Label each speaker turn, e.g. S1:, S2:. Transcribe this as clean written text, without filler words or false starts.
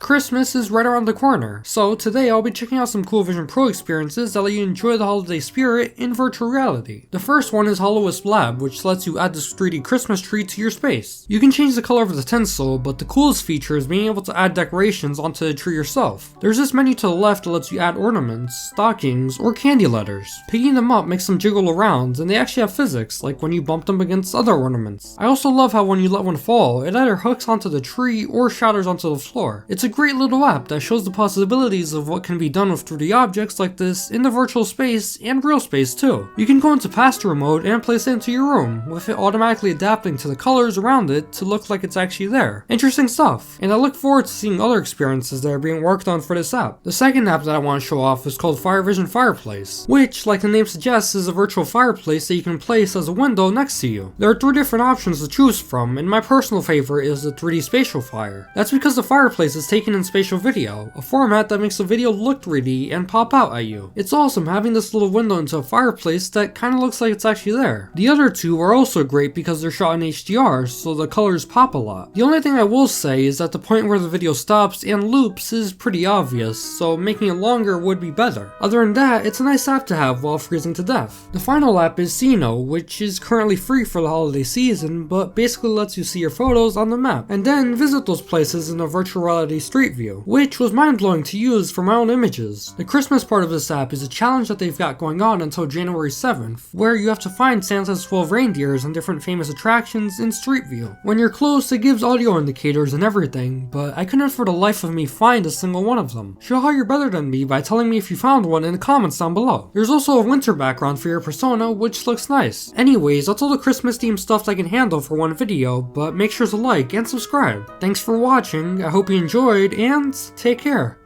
S1: Christmas is right around the corner, so today I'll be checking out some cool Vision Pro experiences that let you enjoy the holiday spirit in virtual reality. The first one is Holis Lab, which lets you add this 3D Christmas tree to your space. You can change the color of the tinsel, but the coolest feature is being able to add decorations onto the tree yourself. There's this menu to the left that lets you add ornaments, stockings, or candy letters. Picking them up makes them jiggle around, and they actually have physics, like when you bump them against other ornaments. I also love how when you let one fall, it either hooks onto the tree or shatters onto the floor. It's a great little app that shows the possibilities of what can be done with 3D objects like this in the virtual space and real space too. You can go into pass-through mode and place it into your room, with it automatically adapting to the colors around it to look like it's actually there. Interesting stuff, and I look forward to seeing other experiences that are being worked on for this app. The second app that I want to show off is called Firevision Fireplace, which, like the name suggests, is a virtual fireplace that you can place as a window next to you. There are 3 different options to choose from, and my personal favorite is the 3D spatial fire. That's because the fireplace is taken in spatial video, a format that makes the video look 3D and pop out at you. It's awesome having this little window into a fireplace that kinda looks like it's actually there. The other 2 are also great because they're shot in HDR, so the colors pop a lot. The only thing I will say is that the point where the video stops and loops is pretty obvious, so making it longer would be better. Other than that, it's a nice app to have while freezing to death. The final app is Ceno, which is currently free for the holiday season, but basically lets you see your photos on the map, and then visit those places in a virtual reality street view, which was mind-blowing to use for my own images. The Christmas part of this app is a challenge that they've got going on until January 7th, where you have to find Santa's 12 reindeers and different famous attractions in street view. When you're close, it gives audio indicators and everything, but I couldn't for the life of me find a single one of them. Show how you're better than me by telling me if you found one in the comments down below. There's also a winter background for your persona, which looks nice. Anyways, that's all the Christmas themed stuff I can handle for one video, but make sure to like and subscribe. Thanks for watching, I hope you enjoyed, and take care.